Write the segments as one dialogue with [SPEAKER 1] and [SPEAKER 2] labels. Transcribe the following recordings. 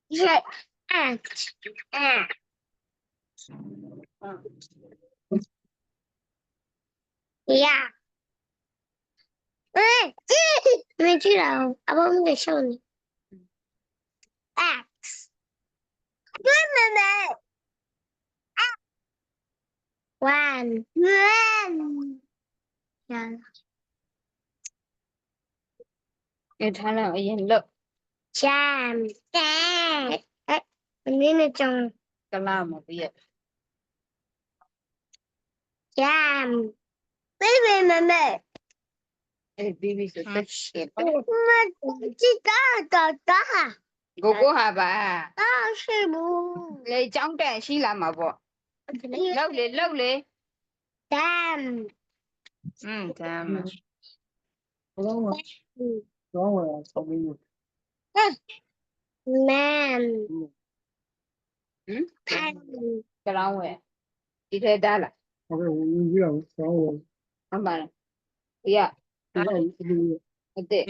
[SPEAKER 1] Yeah. Ant. Ant. Yeah. Mình chưa đâu. À, bông người sau này. X. One. One. Yeah.
[SPEAKER 2] Cái thằng nào yên lợ
[SPEAKER 1] Jam. Dad. Mình biết là chồng.
[SPEAKER 2] cái làm một việc
[SPEAKER 1] Jam. Baby, mama.
[SPEAKER 2] baby sẽ tất shit
[SPEAKER 1] Chị có.
[SPEAKER 2] cô hà bà
[SPEAKER 1] Đó, sư bù.
[SPEAKER 2] lấy trong trẻ xí làm mà bỏ lâu lên
[SPEAKER 1] Jam.
[SPEAKER 2] chàm
[SPEAKER 1] Man. Pan.
[SPEAKER 2] cái lâu rồi đi theo ta là không bà dạ thế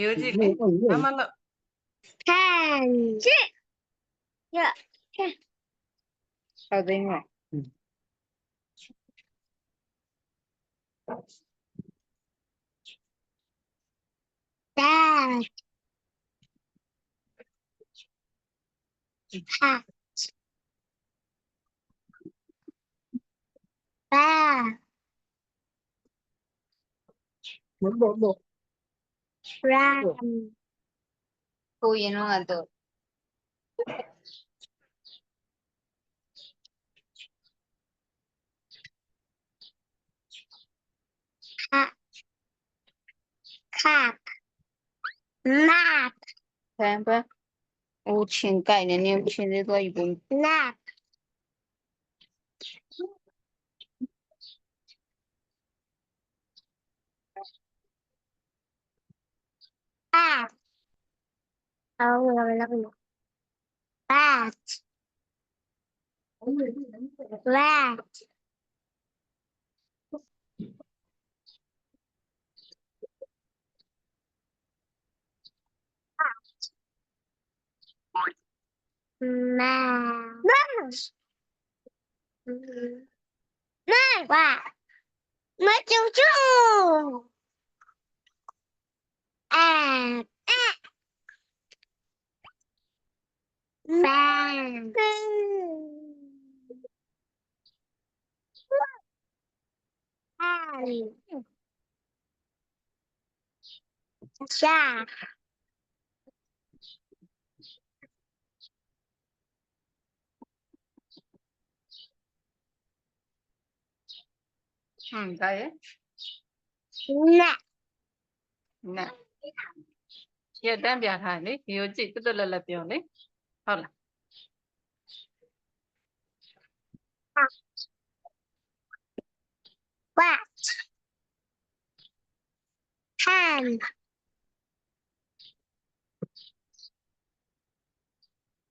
[SPEAKER 1] Pan. Yeah.
[SPEAKER 2] sao thế này
[SPEAKER 1] Dad. Hat. Bag. Ram.
[SPEAKER 2] cô yên nó là tự
[SPEAKER 1] Hat. Cap. Map.
[SPEAKER 2] xem bác ô chuyện cái này nem chuyện đấy tôi cũng
[SPEAKER 1] Nap. Bat. Oh, Bat. Rat. Mouse. What? Mất chú chú. Ant. Man. Shark.
[SPEAKER 2] cái ấy
[SPEAKER 1] Nap.
[SPEAKER 2] nè hiện đang biểu hài đấy hiểu chị cứ là biểu đấy hoặc là
[SPEAKER 1] What? Hand.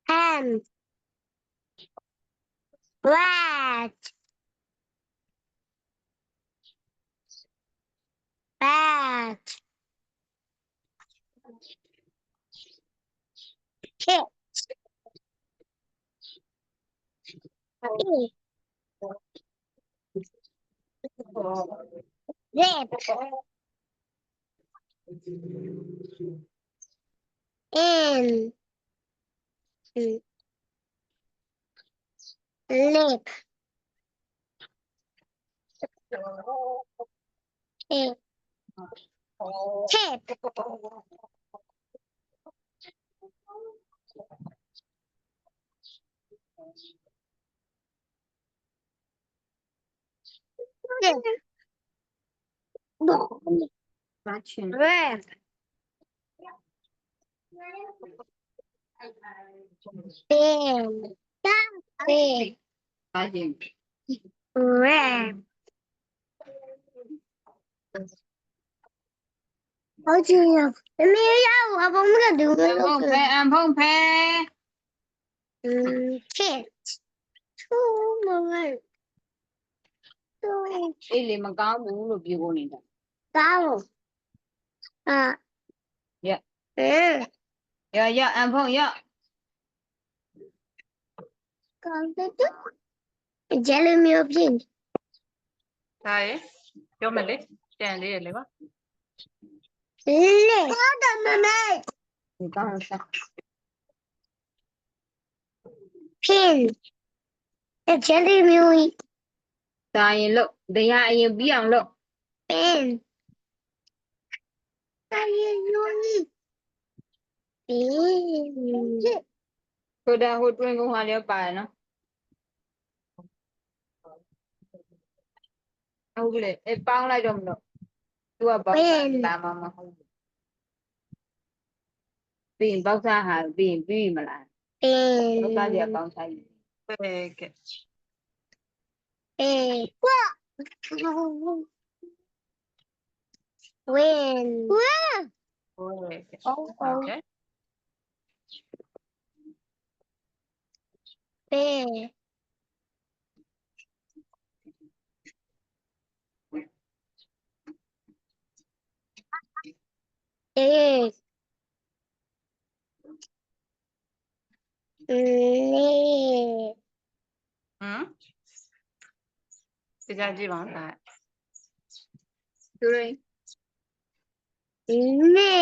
[SPEAKER 1] Hand. Rat. Bat. Kit. Zip. In. Lip. Tip. Tip.
[SPEAKER 2] phát triển
[SPEAKER 1] Red. Bin. Big.
[SPEAKER 2] phát triển
[SPEAKER 1] Red. Ôi chị nhờ. Em đi đâu? À, bông cái đường
[SPEAKER 2] không phê
[SPEAKER 1] Kit. Two more.
[SPEAKER 2] đi liền mà có muốn được gì cô này
[SPEAKER 1] Tao. À.
[SPEAKER 2] dạ
[SPEAKER 1] Ừ.
[SPEAKER 2] dạ dạ em không dạ
[SPEAKER 1] Jelly milk pin.
[SPEAKER 2] ဒါရေပြောမယ်လေတန်လေးရလေပါ
[SPEAKER 1] Lily. Pin. The jelly milk
[SPEAKER 3] ဒါရင်လို့တရားအရင်ပြီးအောင်လို့
[SPEAKER 1] pin. Pin.
[SPEAKER 3] ဟိုဒါဟိုတွင်းကုန်းဟာလည်းပါတယ်နော်ဟုတ်လေအပေါင်းလိုက်တော့မလို့သူကပေါက်လာမှာမဟုတ်ဘူးပြီးရင်ပေါက်စားဟာပြီးရင်ပြီးမလားပေါက်စားကြ
[SPEAKER 1] Pin.
[SPEAKER 3] ပေါင်းစားယူ
[SPEAKER 2] ပဲကဲ
[SPEAKER 1] Pin. Win.
[SPEAKER 2] ဟိုလေကဲ
[SPEAKER 1] Oh,
[SPEAKER 2] ဟုတ်ကဲ့
[SPEAKER 1] Pin. Egg. Lily.
[SPEAKER 2] ဟမ်ဒီကြကြည့်ပါဦးဒါ
[SPEAKER 3] သူရင်း
[SPEAKER 1] Lily.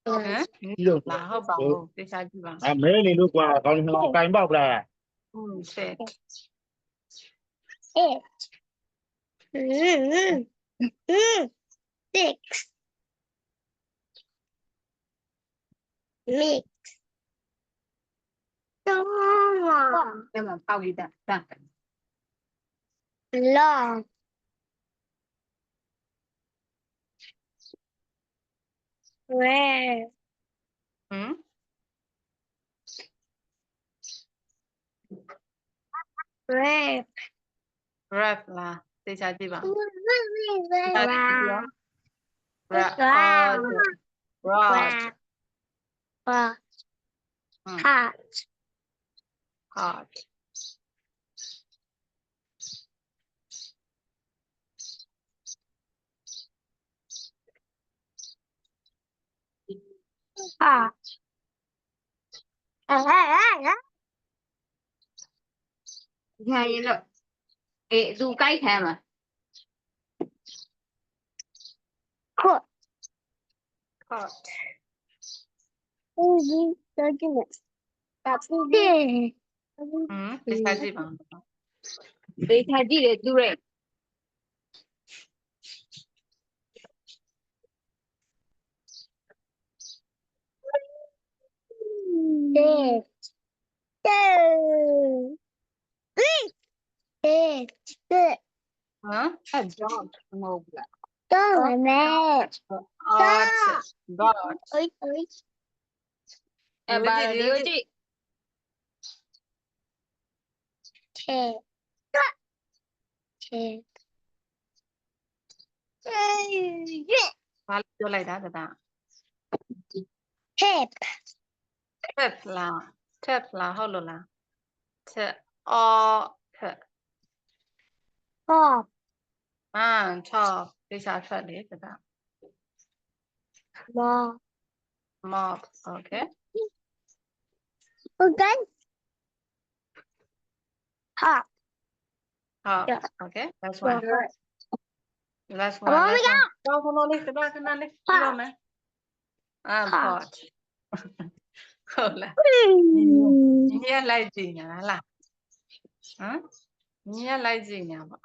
[SPEAKER 2] ဟမ်
[SPEAKER 4] လို့
[SPEAKER 2] လာဟုတ်ပါဘူးဒီကြကြည့်ပါ
[SPEAKER 4] အမဲနေလို့ကွာကောင်းကောင်းတိုင်ပေါက်လာ
[SPEAKER 2] ရှယ်
[SPEAKER 1] It. Six. Mix. Long.
[SPEAKER 3] အဲ့မှာပေါက်ရတာဒါ
[SPEAKER 1] Long. Red.
[SPEAKER 2] ဟမ်
[SPEAKER 1] Red.
[SPEAKER 2] rap လာဒီကြကြည့်ပါ
[SPEAKER 1] Wow.
[SPEAKER 2] rap
[SPEAKER 1] Wow.
[SPEAKER 2] rod
[SPEAKER 1] Wow. Hot.
[SPEAKER 2] hot
[SPEAKER 1] Hot.
[SPEAKER 3] ညာရင်လို့အေးသူကြိုက်ခံမှာ
[SPEAKER 1] Cool.
[SPEAKER 2] hot
[SPEAKER 1] That's it.
[SPEAKER 2] ဟမ်ဒီကြကြည့်ပါ
[SPEAKER 3] ဒေတာကြည့်တယ်သူရင်း
[SPEAKER 1] It. It.
[SPEAKER 2] ဟမ်
[SPEAKER 3] အဲ့ dog မဟုတ်ဘူးလား
[SPEAKER 1] Don't let.
[SPEAKER 2] hot dot
[SPEAKER 1] Oi.
[SPEAKER 3] အဲ့ပါလို့ကြည့်
[SPEAKER 1] Tit. Tit.
[SPEAKER 2] ဘာလို့ပြောလိုက်တာတဒါ
[SPEAKER 1] Hip.
[SPEAKER 2] tip လာ tip လာဟုတ်လို့လား tip or tip
[SPEAKER 1] Hop.
[SPEAKER 2] top ဒီစားထွက်လေတဒါ
[SPEAKER 1] Mop.
[SPEAKER 2] mop okay
[SPEAKER 1] Okay. Hop.
[SPEAKER 2] hop
[SPEAKER 1] Yeah.
[SPEAKER 2] okay that's one last one
[SPEAKER 1] Come on, we
[SPEAKER 2] last one တော့ခဏလေးတဒါခဏလေးပြီးတော့မယ်pot ဟုတ်လားညီကလိုက်ကြည့်နေတာလားဟမ်ညီကလိုက်ကြည့်နေတာပေါ့